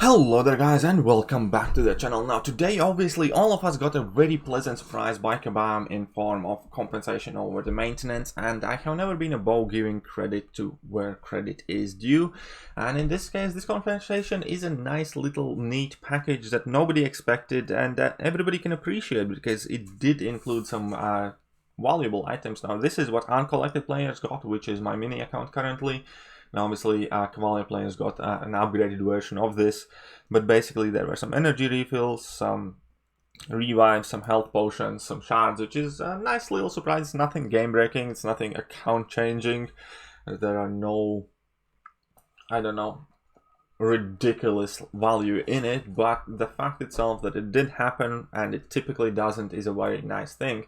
Hello there guys and welcome back to the channel. Now today obviously all of us got a very pleasant surprise by Kabam in form of compensation over the maintenance, and I have never been above giving credit to where credit is due, and in this case this compensation is a nice little neat package that nobody expected and that everybody can appreciate because it did include some valuable items. Now this is what uncollected players got, which is my mini account currently. Now obviously Cavalier players got an upgraded version of this, but basically there were some energy refills, some revives, some health potions, some shards, which is a nice little surprise. It's nothing game breaking, it's nothing account changing. There are no, I don't know, ridiculous value in it, but the fact itself that it did happen and it typically doesn't is a very nice thing.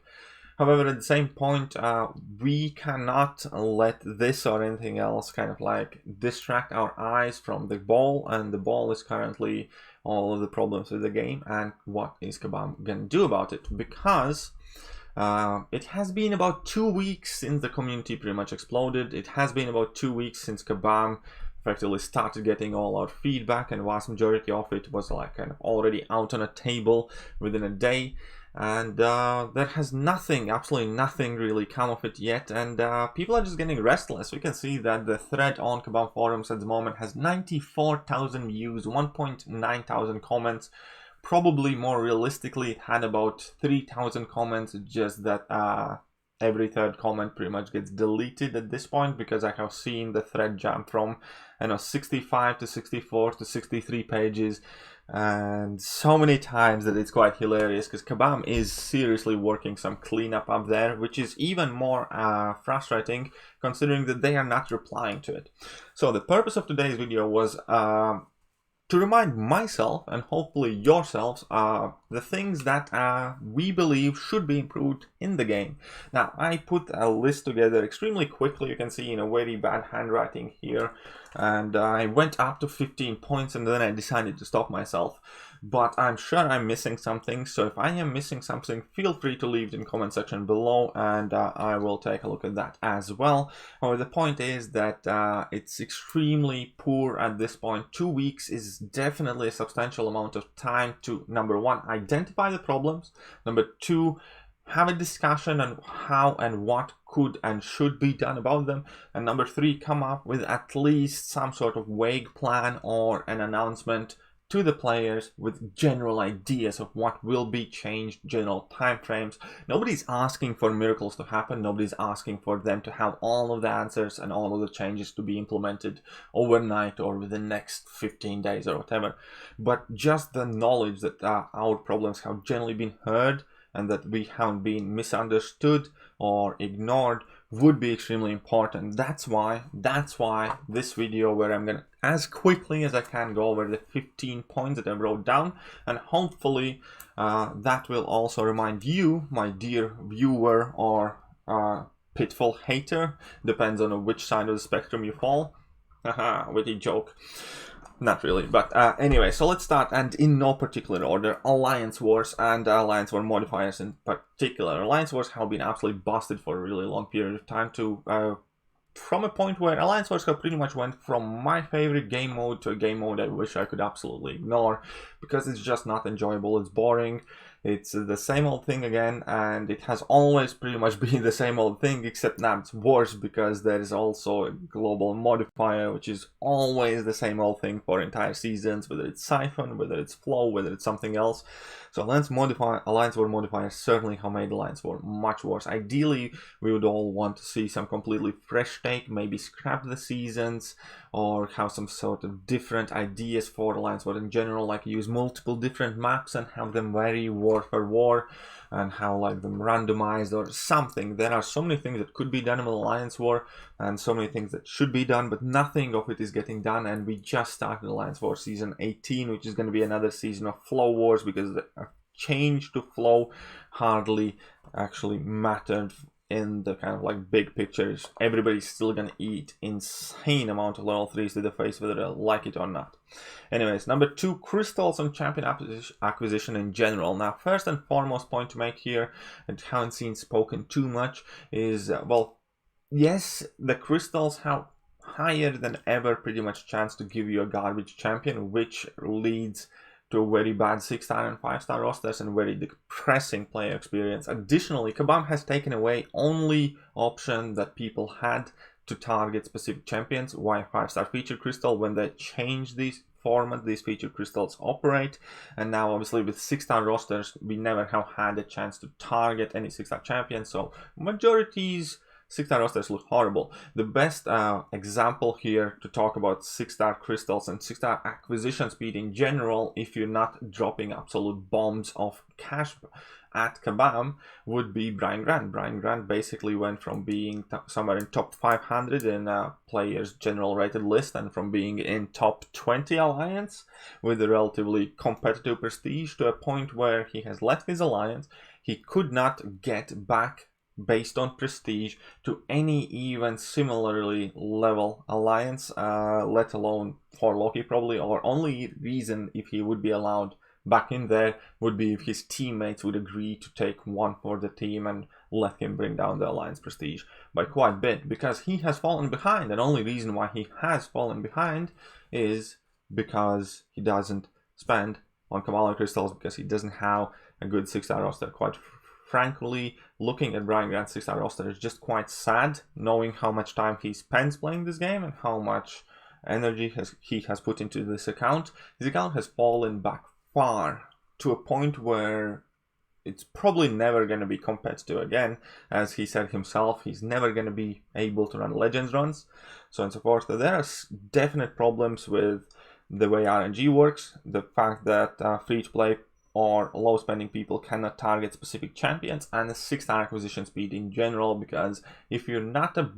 However, at the same point, we cannot let this or anything else kind of like distract our eyes from the ball, and the ball is currently all of the problems with the game. And what is Kabam gonna do about it? Because it has been about 2 weeks since the community pretty much exploded. It has been about 2 weeks since Kabam effectively started getting all our feedback, and vast majority of it was like kind of already out on a table within a day. And there has nothing, absolutely nothing really come of it yet, and people are just getting restless. We can see that the thread on Kabam forums at the moment has 94,000 views, 1.9 thousand comments. Probably more realistically it had about 3,000 comments, just that every third comment pretty much gets deleted at this point, because I have seen the thread jump from 65 to 64 to 63 pages, and so many times that it's quite hilarious, because Kabam is seriously working some cleanup up there, which is even more frustrating considering that they are not replying to it. So the purpose of today's video was to remind myself and hopefully yourselves the things that we believe should be improved in the game. Now I put a list together extremely quickly, you can see in a very bad handwriting here, and I went up to 15 points and then I decided to stop myself. But I'm sure I'm missing something, so if I am missing something, feel free to leave it in the comment section below, and I will take a look at that as well. However, the point is that it's extremely poor at this point. 2 weeks is definitely a substantial amount of time to, number one, identify the problems, number two, have a discussion on how and what could and should be done about them, and number three, come up with at least some sort of vague plan or an announcement to the players with general ideas of what will be changed, general timeframes. Nobody's asking for miracles to happen, nobody's asking for them to have all of the answers and all of the changes to be implemented overnight or within the next 15 days or whatever, but just the knowledge that our problems have generally been heard and that we haven't been misunderstood or ignored would be extremely important. That's why this video, where I'm gonna as quickly as I can go over the 15 points that I wrote down, and hopefully that will also remind you, my dear viewer or pitfall hater, depends on which side of the spectrum you fall. Haha, witty joke. Not really, but anyway, so let's start, and in no particular order, Alliance Wars and Alliance War modifiers in particular. Alliance Wars have been absolutely busted for a really long period of time, to from a point where Alliance Wars have pretty much went from my favorite game mode to a game mode I wish I could absolutely ignore, because it's just not enjoyable, it's boring, it's the same old thing again, and it has always pretty much been the same old thing, except now it's worse because there is also a global modifier, which is always the same old thing for entire seasons, whether it's Siphon, whether it's Flow, whether it's something else. So Alliance War modifiers certainly have made Alliance War much worse. Ideally, we would all want to see some completely fresh take, maybe scrap the seasons, or have some sort of different ideas for Alliance War in general, like use multiple different maps and have them vary war for war, and how like them randomized or something. There are so many things that could be done in Alliance War, and so many things that should be done, but nothing of it is getting done. And we just started Alliance War Season 18, which is going to be another season of Flow Wars, because the change to Flow hardly actually mattered in the kind of like big pictures. Everybody's still gonna eat insane amount of level 3s to the face, whether they like it or not. Anyways, number two, crystals and champion acquisition in general. Now, first and foremost point to make here, and haven't seen spoken too much, is well, yes, the crystals have higher than ever pretty much chance to give you a garbage champion, which leads to a very bad 6-star and 5-star rosters and very depressing player experience. Additionally, Kabam has taken away only option that people had to target specific champions via 5-star feature crystal. When they change these format, these feature crystals operate, and now obviously with 6-star rosters we never have had a chance to target any 6-star champion, so majority's 6-star rosters look horrible. The best example here to talk about 6-star crystals and 6-star acquisition speed in general, if you're not dropping absolute bombs of cash at Kabam, would be Brian Grant. Brian Grant basically went from being somewhere in top 500 in players general rated list, and from being in top 20 alliance with a relatively competitive prestige, to a point where he has left his alliance. He could not get back based on prestige to any even similarly level alliance, let alone for Loki probably, or only reason if he would be allowed back in there would be if his teammates would agree to take one for the team and let him bring down the alliance prestige by quite a bit, because he has fallen behind. And only reason why he has fallen behind is because he doesn't spend on Kamala crystals, because he doesn't have a good 6-star roster. Quite frankly, looking at Brian Grant's 6-star roster is just quite sad, knowing how much time he spends playing this game and how much energy he has put into this account. His account has fallen back far, to a point where it's probably never going to be competitive again. As he said himself, he's never going to be able to run Legends runs, so on and so forth. So there are definite problems with the way RNG works, the fact that free-to-play or low spending people cannot target specific champions, and the 6-star acquisition speed in general, because if you're not a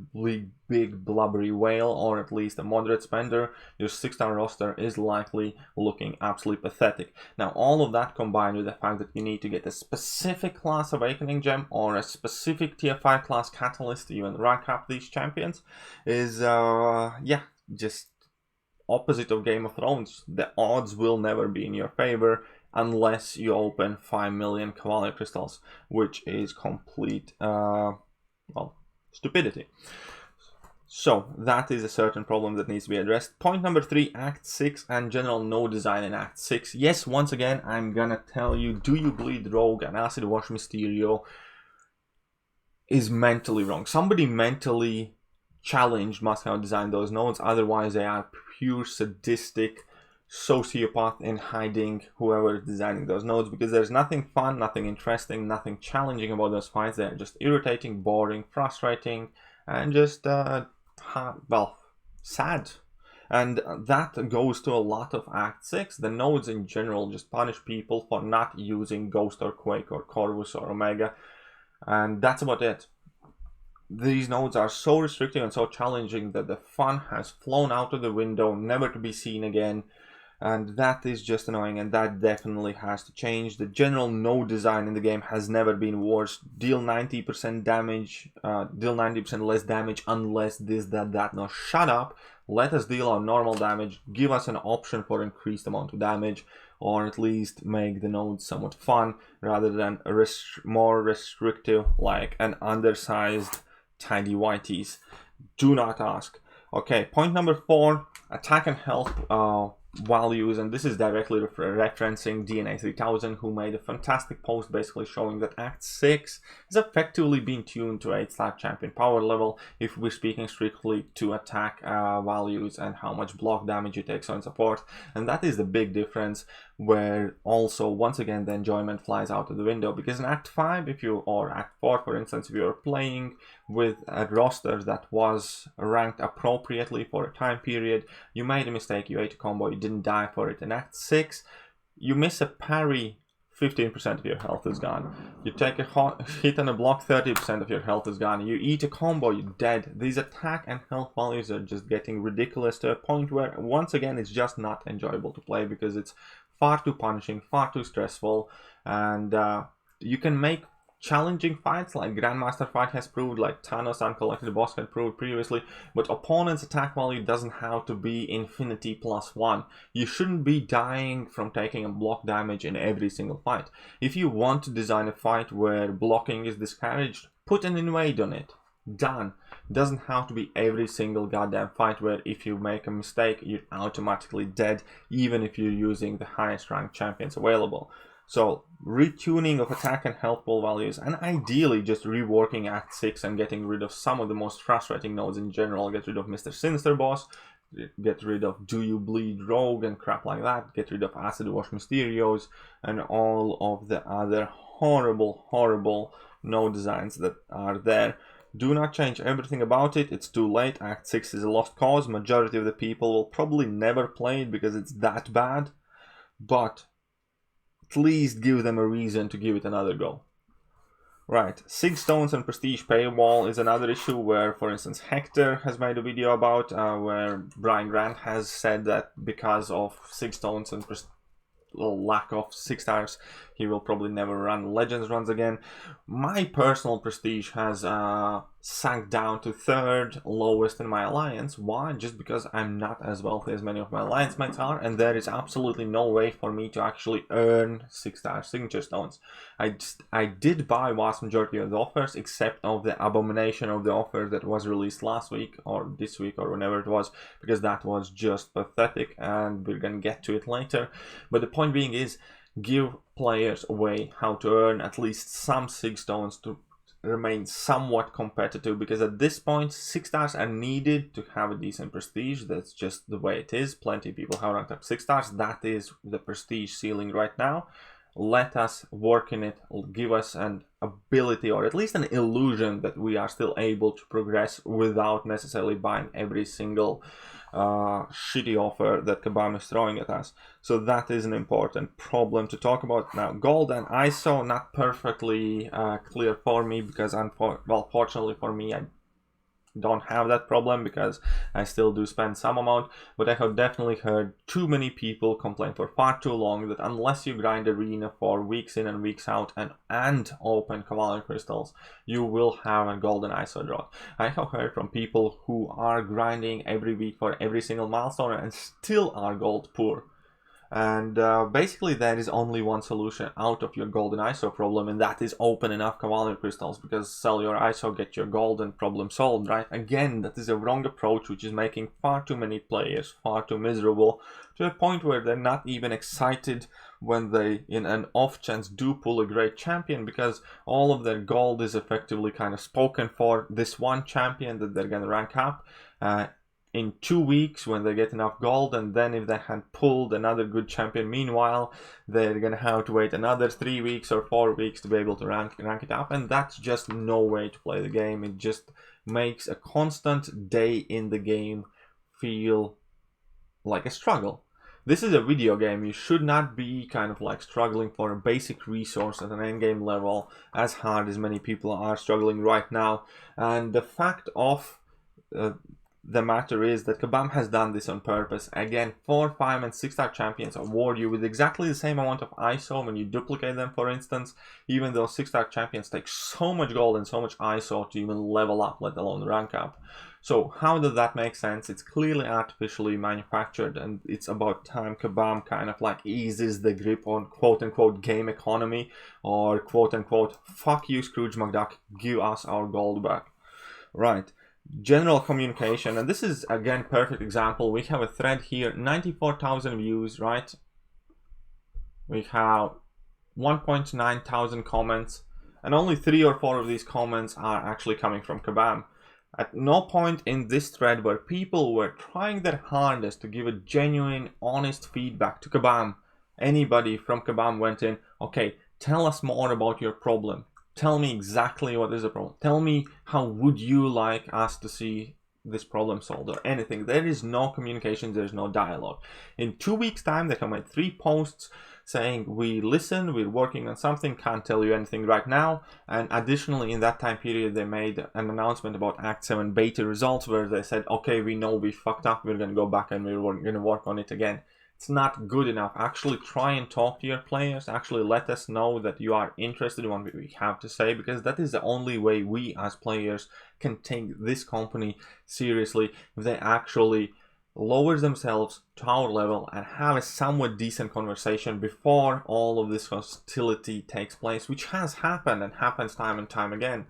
big blubbery whale, or at least a moderate spender, your 6-star roster is likely looking absolutely pathetic. Now all of that combined with the fact that you need to get a specific class Awakening Gem or a specific tier 5 class Catalyst to even rank up these champions is yeah, just opposite of Game of Thrones. The odds will never be in your favor unless you open 5 million Cavalier crystals, which is complete, well, stupidity. So that is a certain problem that needs to be addressed. Point number 3, Act 6 and general node design in Act 6. Yes, once again, I'm gonna tell you, Do You Bleed Rogue and Acid Wash Mysterio is mentally wrong. Somebody mentally challenged must have designed those nodes, otherwise they are pure sadistic sociopath in hiding, whoever is designing those nodes, because there's nothing fun, nothing interesting, nothing challenging about those fights. They're just irritating, boring, frustrating, and just well, sad. And that goes to a lot of Act 6. The nodes in general just punish people for not using Ghost or Quake or Corvus or Omega, and that's about it. These nodes are so restrictive and so challenging that the fun has flown out of the window, never to be seen again. And that is just annoying, and that definitely has to change. The general node design in the game has never been worse. Deal 90% damage, deal 90% less damage unless this, that. No, shut up. Let us deal our normal damage. Give us an option for increased amount of damage, or at least make the nodes somewhat fun rather than more restrictive like an undersized tidy whiteys. Do not ask. Okay, point number 4, attack and health values, and this is directly referencing DNA 3000, who made a fantastic post basically showing that Act 6 is effectively being tuned to 8-star champion power level if we're speaking strictly to attack values and how much block damage you take, so on and so forth. And that is the big difference, where also once again the enjoyment flies out of the window, because in Act 5 or Act 4 for instance, if you're playing with a roster that was ranked appropriately for a time period, you made a mistake, you ate a combo, you didn't die for it. In Act 6, you miss a parry, 15% of your health is gone. You take a hit and a block, 30% of your health is gone. You eat a combo, you're dead. These attack and health values are just getting ridiculous, to a point where once again it's just not enjoyable to play, because it's far too punishing, far too stressful, and you can make challenging fights like Grandmaster fight has proved, like Thanos Uncollected Boss had proved previously, but opponent's attack value doesn't have to be infinity +1. You shouldn't be dying from taking a block damage in every single fight. If you want to design a fight where blocking is discouraged, put an invade on it. Done. It doesn't have to be every single goddamn fight where if you make a mistake, you're automatically dead, even if you're using the highest ranked champions available. So retuning of attack and health pool values, and ideally just reworking Act 6 and getting rid of some of the most frustrating nodes in general. Get rid of Mr. Sinister Boss, get rid of Do You Bleed Rogue and crap like that, get rid of Acid Wash Mysterios, and all of the other horrible node designs that are there. Do not change everything about it, it's too late. Act 6 is a lost cause. Majority of the people will probably never play it because it's that bad, but at least give them a reason to give it another go. Right, 6 stones and prestige paywall is another issue where, for instance, Hector has made a video about where Brian Grant has said that because of 6 stones and lack of 6 stars, he will probably never run Legends runs again. My personal prestige has sank down to 3rd lowest in my alliance. Why? Just because I'm not as wealthy as many of my alliance mates are, and there is absolutely no way for me to actually earn 6-star signature stones. I did buy vast majority of the offers, except of the abomination of the offer that was released last week or this week or whenever it was, because that was just pathetic, and we're gonna get to it later. But the point being is, give players a way how to earn at least some 6 stones to remain somewhat competitive, because at this point 6 stars are needed to have a decent prestige. That's just the way it is. Plenty of people have ranked up 6 stars. That is the prestige ceiling right now. Let us work in it, give us an ability or at least an illusion that we are still able to progress without necessarily buying every single shitty offer that Kabam is throwing at us. So that is an important problem to talk about. Now, gold and ISO, not perfectly clear for me, because fortunately for me, I don't have that problem because I still do spend some amount, but I have definitely heard too many people complain for far too long that unless you grind arena for weeks in and weeks out and open Cavalry crystals, you will have a golden ISO drought. I have heard from people who are grinding every week for every single milestone and still are gold poor. And basically there is only one solution out of your golden ISO problem, and that is open enough Cavalry crystals, because sell your ISO, get your golden, problem solved, right? Again, that is a wrong approach, which is making far too many players far too miserable, to a point where they're not even excited when they, in an off chance, do pull a great champion, because all of their gold is effectively kind of spoken for this one champion that they're gonna rank up in 2 weeks when they get enough gold, and then if they had pulled another good champion meanwhile, they're gonna have to wait another 3 weeks or 4 weeks to be able to rank it up, and that's just no way to play the game. It just makes a constant day in the game feel like a struggle. This is a video game. You should not be kind of like struggling for a basic resource at an endgame level as hard as many people are struggling right now. And the fact of the matter is that Kabam has done this on purpose. Again, 4, 5, and 6-star champions award you with exactly the same amount of ISO when you duplicate them, for instance, even though 6-star champions take so much gold and so much ISO to even level up, let alone rank up. So how does that make sense? It's clearly artificially manufactured, and it's about time Kabam kind of like eases the grip on quote-unquote game economy, or quote-unquote fuck you Scrooge McDuck, give us our gold back. Right. General communication, and this is again perfect example. We have a thread here, 94,000 views, right? We have 1.9 thousand comments, and only 3 or 4 of these comments are actually coming from Kabam. At no point in this thread where people were trying their hardest to give a genuine, honest feedback to Kabam, anybody from Kabam went in, okay, tell us more about your problem. Tell me exactly what is the problem. Tell me how would you like us to see this problem solved, or anything. There is no communication, there is no dialogue. In 2 weeks time they have made 3 posts saying we listen, we're working on something, can't tell you anything right now. And additionally in that time period they made an announcement about Act 7 beta results, where they said, okay, we know we fucked up, we're gonna go back and we're gonna work on it again. It's not good enough. Actually try and talk to your players. Actually let us know that you are interested in what we have to say, because that is the only way we as players can take this company seriously, if they actually lower themselves to our level and have a somewhat decent conversation before all of this hostility takes place, which has happened and happens time and time again.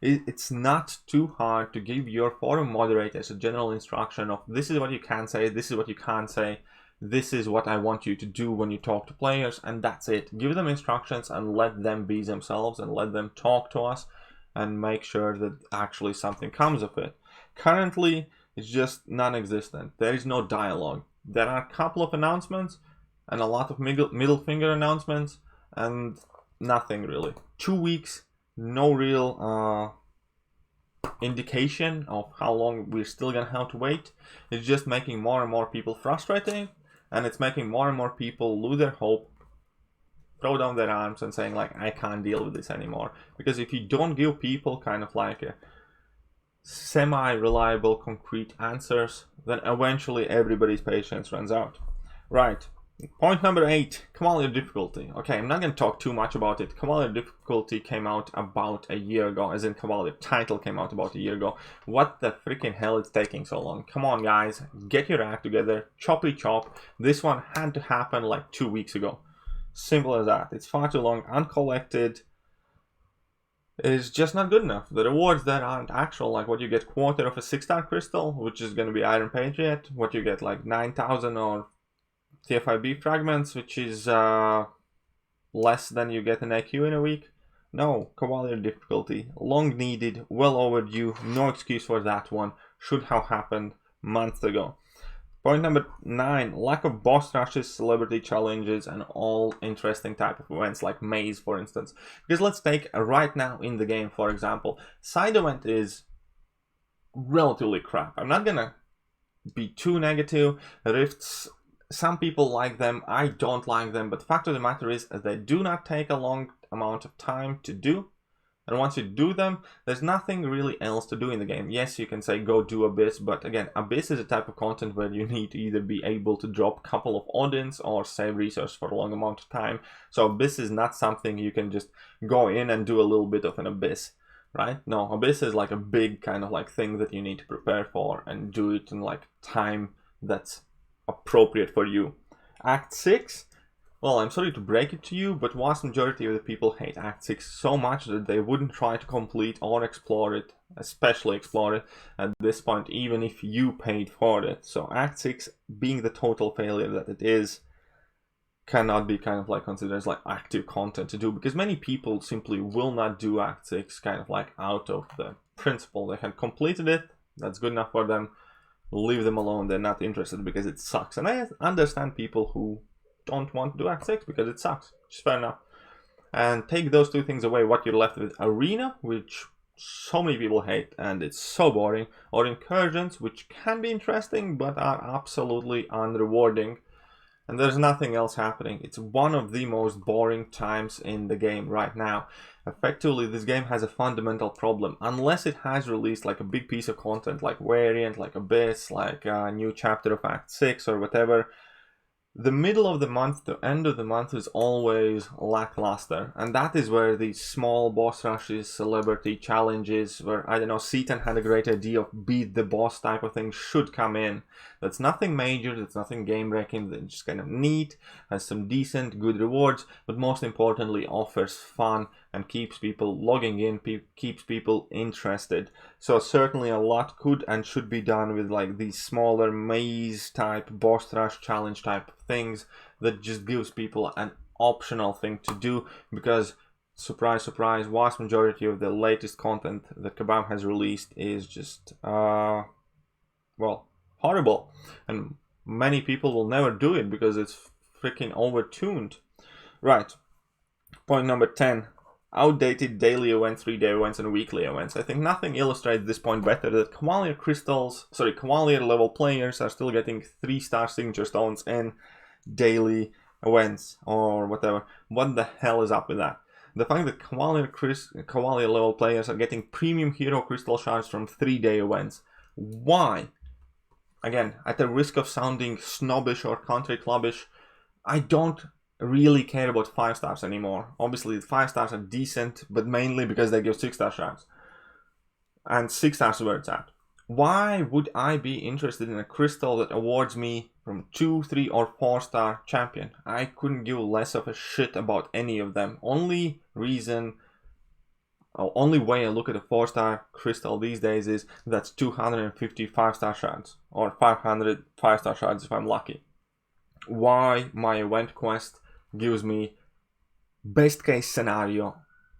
It's not too hard to give your forum moderators a general instruction of this is what you can say, this is what you can't say, this is what I want you to do when you talk to players, and that's it. Give them instructions and let them be themselves and let them talk to us and make sure that actually something comes of it. Currently, it's just non-existent. There is no dialogue. There are a couple of announcements and a lot of middle finger announcements and nothing really. 2 weeks, no real indication of how long we're still gonna have to wait. It's just making more and more people frustrated, and it's making more and more people lose their hope, throw down their arms and saying like, I can't deal with this anymore. Because if you don't give people kind of like a semi-reliable concrete answers, then eventually everybody's patience runs out. Right. Point number 8, Cavalier difficulty. Okay, I'm not going to talk too much about it. Cavalier difficulty came out about a year ago, as in Cavalier title came out about a year ago. What the freaking hell is taking so long? Come on guys, get your act together, choppy chop. This one had to happen like 2 weeks ago. Simple as that. It's far too long, uncollected. Is just not good enough. The rewards that aren't actual, like what you get quarter of a 6-star crystal, which is going to be Iron Patriot, what you get like 9,000 or TFIB fragments, which is less than you get an AQ in a week. No, Cavalier difficulty, long needed, well overdue, no excuse for that one, should have happened months ago. Point number 9, lack of boss rushes, celebrity challenges, and all interesting type of events like maze, for instance. Because let's take right now in the game, for example, side event is relatively crap. I'm not gonna be too negative. Rifts, some people like them, I don't like them, but the fact of the matter is they do not take a long amount of time to do. And once you do them, there's nothing really else to do in the game. Yes, you can say go do Abyss, but again, Abyss is a type of content where you need to either be able to drop a couple of audience or save resource for a long amount of time. So Abyss is not something you can just go in and do a little bit of an Abyss, right? No, Abyss is like a big kind of like thing that you need to prepare for and do it in like time that's appropriate for you. Act 6. Well, I'm sorry to break it to you, but vast majority of the people hate Act 6 so much that they wouldn't try to complete or explore it, especially explore it at this point, even if you paid for it. So Act 6, being the total failure that it is, cannot be kind of like considered as like active content to do, because many people simply will not do Act 6 kind of like out of the principle. They had completed it, that's good enough for them, leave them alone, they're not interested because it sucks. And I understand people who don't want to do Act 6 because it sucks, which is fair enough. And take those two things away, what you're left with: Arena, which so many people hate and it's so boring, or Incursions, which can be interesting but are absolutely unrewarding. And there's nothing else happening. It's one of the most boring times in the game right now. Effectively, this game has a fundamental problem. Unless it has released like a big piece of content like Variant, like Abyss, like a new chapter of Act 6 or whatever, the middle of the month to end of the month is always lackluster, and that is where these small boss rushes, celebrity challenges, where, I don't know, Seaton had a great idea of beat the boss type of thing, should come in. That's nothing major, that's nothing game breaking, that's just kind of neat, has some decent, good rewards, but most importantly offers fun and keeps people logging in, keeps people interested. So certainly a lot could and should be done with like these smaller maze type, boss rush challenge type things that just gives people an optional thing to do, because surprise surprise, vast majority of the latest content that Kabam has released is just well, horrible, and many people will never do it because it's freaking overtuned. Right, point number 10, outdated daily events, 3-day events, and weekly events. I think nothing illustrates this point better that Cavalier Cavalier level players are still getting 3-star signature stones in daily events or whatever. What the hell is up with that? The fact that Cavalier level players are getting premium hero crystal shards from 3-day events. Why? Again, at the risk of sounding snobbish or country clubbish, I don't really care about 5 stars anymore. Obviously, 5 stars are decent, but mainly because they give 6-star shards. And 6 stars is where it's at. Why would I be interested in a crystal that awards me from 2, 3, or 4-star champion? I couldn't give less of a shit about any of them. Only reason only way I look at a 4-star crystal these days is that's 250 5-star shards, or 500 5-star shards if I'm lucky. Why my event quest gives me best case scenario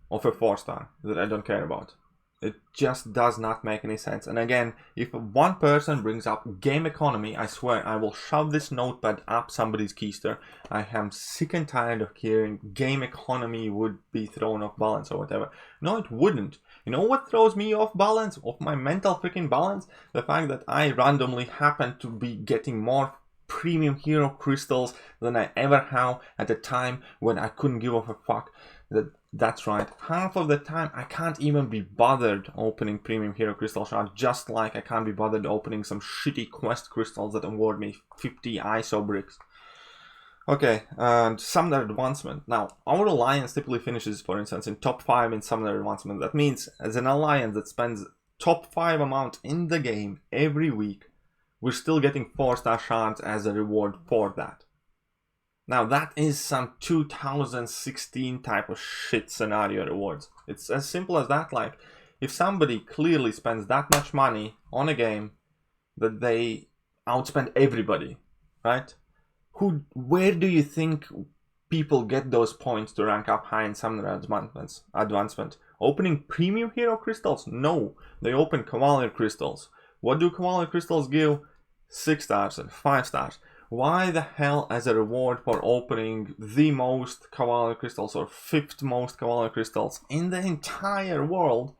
of a 4-star that I don't care about. It just does not make any sense. And again, if one person brings up game economy, I swear I will shove this notepad up somebody's keister. I am sick and tired of hearing game economy would be thrown off balance or whatever. No, it wouldn't. You know what throws me off balance, off my mental freaking balance? The fact that I randomly happen to be getting more premium hero crystals than I ever have at a time when I couldn't give a fuck. That's right, half of the time I can't even be bothered opening premium hero crystal shard, just like I can't be bothered opening some shitty quest crystals that award me 50 ISO bricks. Okay, and Summoner Advancement. Now, our alliance typically finishes, for instance, in top 5 in Summoner Advancement. That means, as an alliance that spends top 5 amount in the game every week, we're still getting 4-star shards as a reward for that. Now that is some 2016 type of shit scenario rewards. It's as simple as that. Like, if somebody clearly spends that much money on a game that they outspend everybody, right? Where do you think people get those points to rank up high in Summoner Advancement? Opening premium hero crystals? No, they open Cavalier crystals. What do Cavalier crystals give? 6 stars and 5 stars. Why the hell, as a reward for opening the most Cavalier crystals or 5th most Cavalier crystals in the entire world,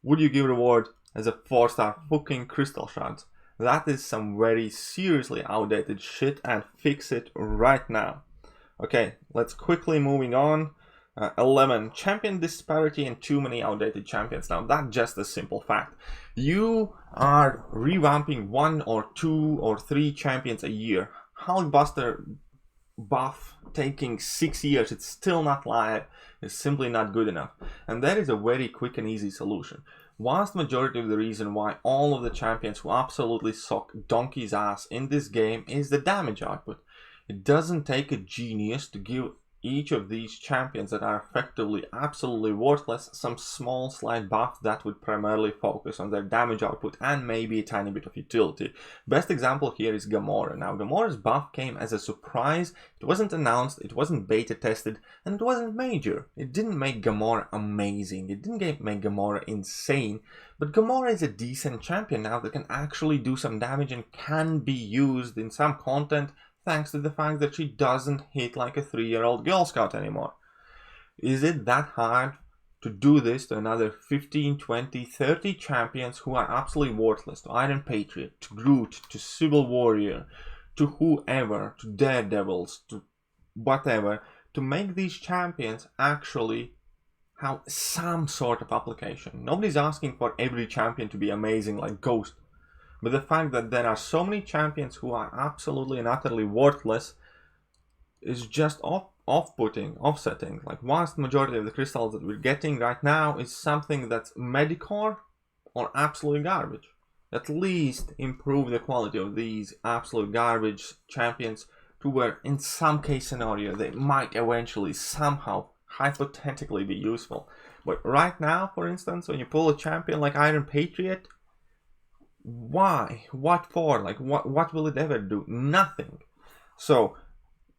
would you give reward as a 4-star fucking crystal shards? That is some very seriously outdated shit, and fix it right now. Okay, let's quickly moving on. 11. Champion disparity and too many outdated champions. Now that's just a simple fact. You are revamping 1 or 2 or 3 champions a year. Hulkbuster buff taking 6 years, it's still not live. It's simply not good enough. And that is a very quick and easy solution. Vast majority of the reason why all of the champions who absolutely suck donkey's ass in this game is the damage output. It doesn't take a genius to give each of these champions that are effectively absolutely worthless some small slight buff that would primarily focus on their damage output and maybe a tiny bit of utility. Best example here is Gamora. Now Gamora's buff came as a surprise. It wasn't announced, it wasn't beta tested, and it wasn't major. It didn't make Gamora amazing, it didn't make Gamora insane, but Gamora is a decent champion now that can actually do some damage and can be used in some content, thanks to the fact that she doesn't hit like a 3-year-old Girl Scout anymore. Is it that hard to do this to another 15, 20, 30 champions who are absolutely worthless? To Iron Patriot, to Groot, to Civil Warrior, to whoever, to Daredevils, to whatever, to make these champions actually have some sort of application. Nobody's asking for every champion to be amazing like Ghost. But the fact that there are so many champions who are absolutely and utterly worthless is just off-putting, offsetting. Like, vast majority of the crystals that we're getting right now is something that's medicore or absolute garbage. At least improve the quality of these absolute garbage champions to where in some case scenario they might eventually somehow hypothetically be useful. But right now, for instance, when you pull a champion like Iron Patriot, why? What for? Like, what will it ever do? Nothing. So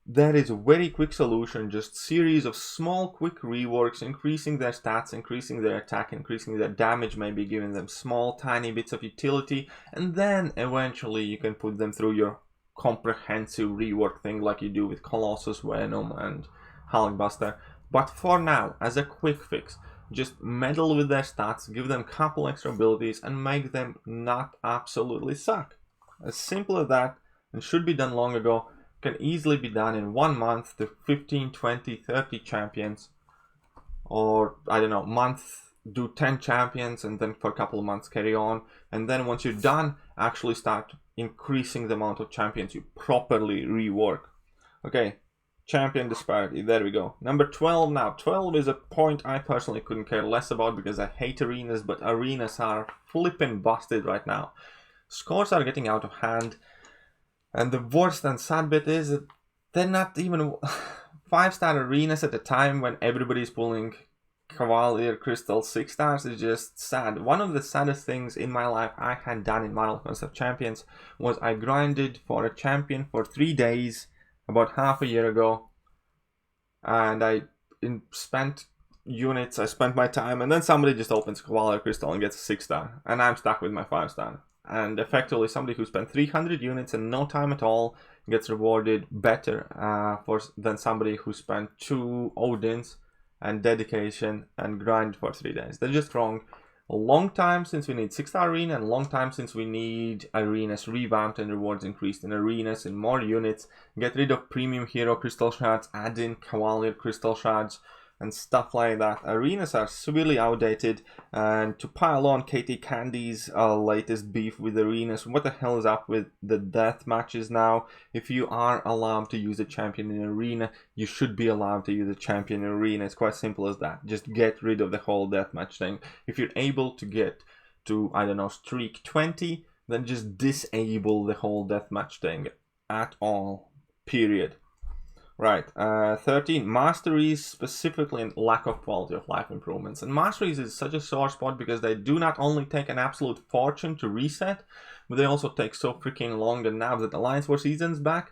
that is a very quick solution, just series of small quick reworks, increasing their stats, increasing their attack, increasing their damage, maybe giving them small tiny bits of utility, and then eventually you can put them through your comprehensive rework thing like you do with Colossus, Venom and Hulkbuster. But for now, as a quick fix, just meddle with their stats, give them a couple extra abilities, and make them not absolutely suck. As simple as that, and should be done long ago, can easily be done in 1 month to 15, 20, 30 champions. Or, I don't know, month, do 10 champions, and then for a couple of months carry on. And then once you're done, actually start increasing the amount of champions you properly rework. Okay. Champion disparity, there we go. Number 12 now. 12 is a point I personally couldn't care less about because I hate arenas, but arenas are flippin' busted right now. Scores are getting out of hand, and the worst and sad bit is that they're not even 5-star arenas at a time when everybody's pulling Cavalier Crystal 6 stars is just sad. One of the saddest things in my life I had done in Marvel Concept Champions was I grinded for a champion for 3 days about half a year ago, and I spent units, I spent my time, and then somebody just opens Cavalier Crystal and gets a 6 star, and I'm stuck with my 5 star. And effectively somebody who spent 300 units in no time at all gets rewarded better than somebody who spent 2 Odins and dedication and grind for 3 days. They're just wrong. A long time since we need 6-star arena, and a long time since we need arenas revamped and rewards increased in arenas and more units. Get rid of premium hero crystal shards, add in Cavalier crystal shards and stuff like that. Arenas are severely outdated, and to pile on KT Candy's latest beef with arenas, what the hell is up with the death matches now? If you are allowed to use a champion in arena, you should be allowed to use a champion in arena. It's quite simple as that. Just get rid of the whole deathmatch thing. If you're able to get to, I don't know, streak 20, then just disable the whole deathmatch thing at all, period. Right, 13, masteries, specifically in lack of quality of life improvements. And masteries is such a sore spot because they do not only take an absolute fortune to reset, but they also take so freaking long. The nabs at Alliance War Seasons back,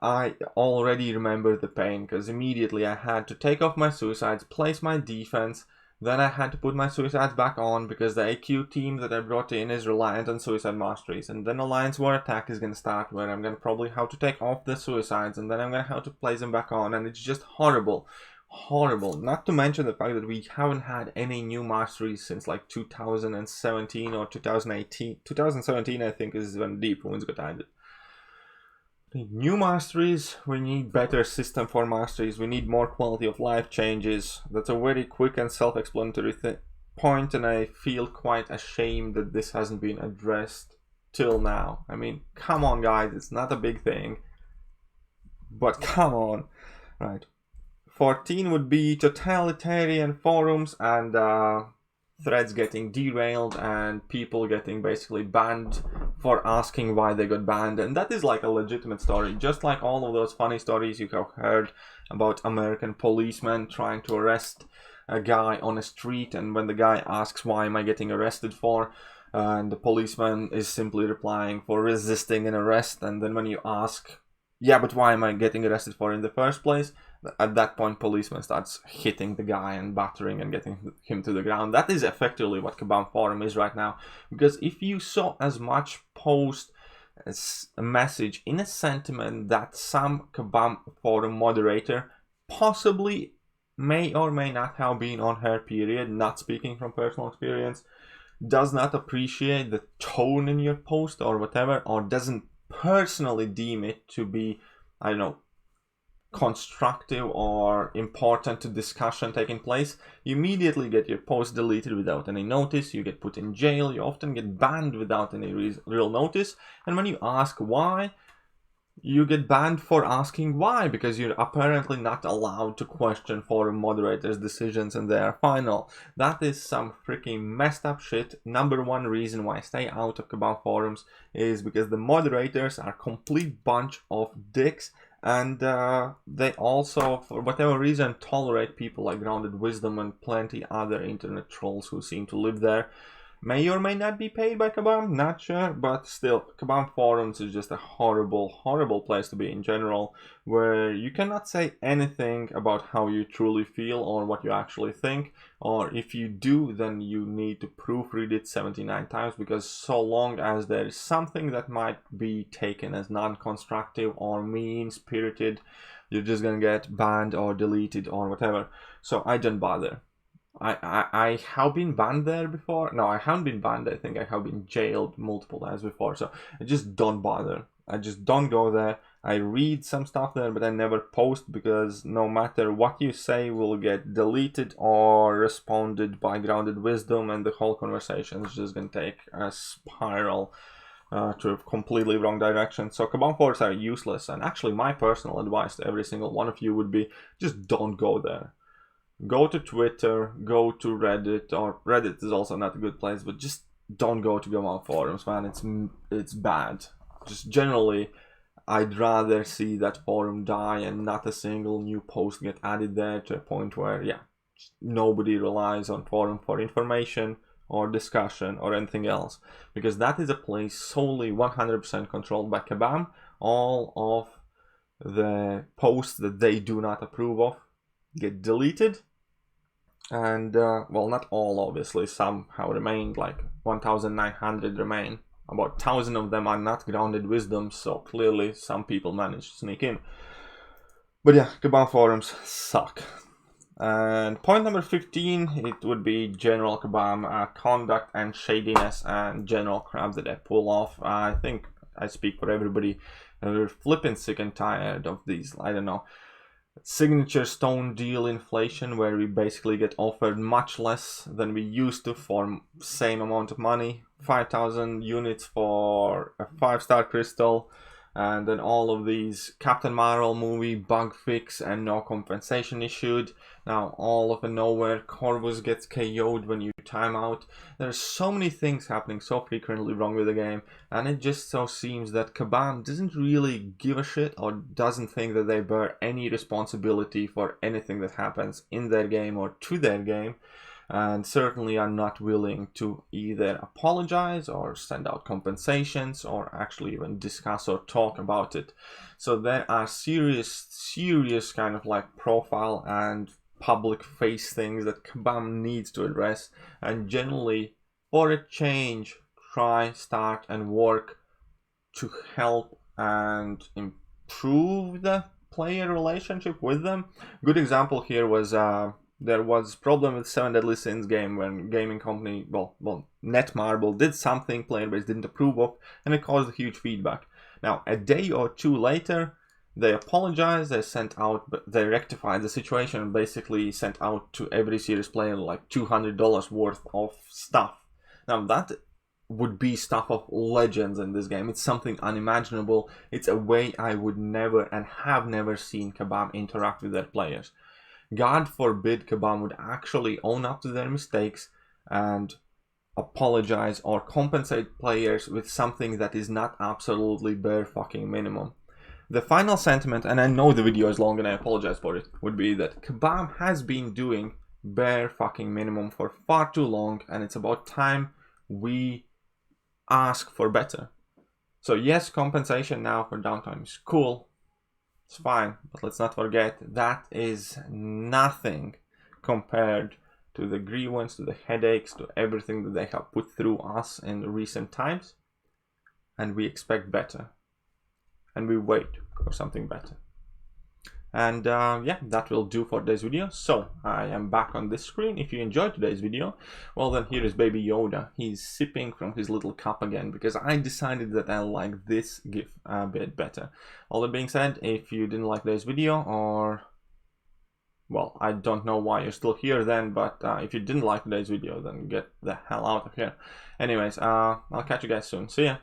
I already remember the pain, because immediately I had to take off my suicides, place my defense, then I had to put my suicides back on because the AQ team that I brought in is reliant on suicide masteries. And then Alliance War attack is going to start, where I'm going to probably have to take off the suicides, and then I'm going to have to place them back on. And it's just horrible. Horrible. Not to mention the fact that we haven't had any new masteries since like 2017 or 2018. 2017 I think is when Deep Ruins got added. We need new masteries, we need better system for masteries, we need more quality of life changes. That's a very quick and self-explanatory point, and I feel quite ashamed that this hasn't been addressed till now. I mean, come on guys, it's not a big thing, but come on. Right, 14 would be totalitarian forums and threads getting derailed and people getting basically banned for asking why they got banned. And that is like a legitimate story, just like all of those funny stories you have heard about American policemen trying to arrest a guy on a street, and when the guy asks why am I getting arrested for, and the policeman is simply replying for resisting an arrest. And then when you ask, yeah, but why am I getting arrested for in the first place, at that point policeman starts hitting the guy and battering and getting him to the ground. That is effectively what Kabam Forum is right now, because if you saw as much post as a message in a sentiment that some Kabam Forum moderator possibly may or may not have been on her period, not speaking from personal experience, does not appreciate the tone in your post or whatever, or doesn't personally deem it to be, I don't know, constructive or important to discussion taking place, you immediately get your post deleted without any notice, you get put in jail, you often get banned without any real notice, and when you ask why, you get banned for asking why, because you're apparently not allowed to question forum moderators' decisions and they are final. That is some freaking messed up shit. Number one reason why I stay out of Kabam forums is because the moderators are a complete bunch of dicks, and they also, for whatever reason, tolerate people like Grounded Wisdom and plenty other internet trolls who seem to live there. May or may not be paid by Kabam, not sure, but still, Kabam forums is just a horrible, horrible place to be in general, where you cannot say anything about how you truly feel or what you actually think, or if you do, then you need to proofread it 79 times, because so long as there is something that might be taken as non-constructive or mean-spirited, you're just gonna get banned or deleted or whatever, so I don't bother. I have been banned there before. No, I haven't been banned. I think I have been jailed multiple times before. So I just don't bother. I just don't go there. I read some stuff there, but I never post, because no matter what you say will get deleted or responded by Grounded Wisdom, and the whole conversation is just going to take a spiral to a completely wrong direction. So Kabam forums are useless. And actually my personal advice to every single one of you would be, just don't go there. Go to Twitter, go to Reddit, or Reddit is also not a good place, but just don't go to Kabam forums, man. It's bad. Just generally, I'd rather see that forum die and not a single new post get added there, to a point where, yeah, nobody relies on forum for information or discussion or anything else, because that is a place solely 100% controlled by Kabam. All of the posts that they do not approve of get deleted, and well, not all, obviously, somehow remain, like 1,900 remain. About 1,000 of them are not grounded wisdom, so clearly some people manage to sneak in. But yeah, Kabam forums suck. And point number 15, it would be general Kabam conduct and shadiness and general crap that they pull off. I think I speak for everybody. We're flipping sick and tired of these, I don't know, signature stone deal inflation, where we basically get offered much less than we used to for same amount of money. 5,000 units for a 5-star crystal, and then all of these Captain Marvel movie bug fix and no compensation issued. Now all of a nowhere Corvus gets KO'd when you time out. There's so many things happening so frequently wrong with the game, and it just so seems that Kabam doesn't really give a shit, or doesn't think that they bear any responsibility for anything that happens in their game or to their game, and certainly are not willing to either apologize or send out compensations or actually even discuss or talk about it. So there are serious kind of like profile and public face things that Kabam needs to address, and generally, for a change, try, start and work to help and improve the player relationship with them. Good example here was there was problem with 7 Deadly Sins game when gaming company, well, Netmarble did something player base didn't approve of, and it caused a huge feedback. Now, a day or two later, they apologized, they rectified the situation and basically sent out to every serious player like $200 worth of stuff. Now that would be stuff of legends in this game. It's something unimaginable. It's a way I would never and have never seen Kabam interact with their players. God forbid Kabam would actually own up to their mistakes and apologize or compensate players with something that is not absolutely bare fucking minimum. The final sentiment, and I know the video is long and I apologize for it, would be that Kabam has been doing bare fucking minimum for far too long, and it's about time we ask for better. So yes, compensation now for downtime is cool, it's fine, but let's not forget that is nothing compared to the grievance, to the headaches, to everything that they have put through us in recent times, and we expect better. And we wait for something better. And yeah, that will do for today's video. So I am back on this screen. If you enjoyed today's video, well then here is Baby Yoda. He's sipping from his little cup again because I decided that I like this GIF a bit better. All that being said, if you didn't like today's video, or well, I don't know why you're still here then, but if you didn't like today's video, then get the hell out of here. Anyways, I'll catch you guys soon. See ya.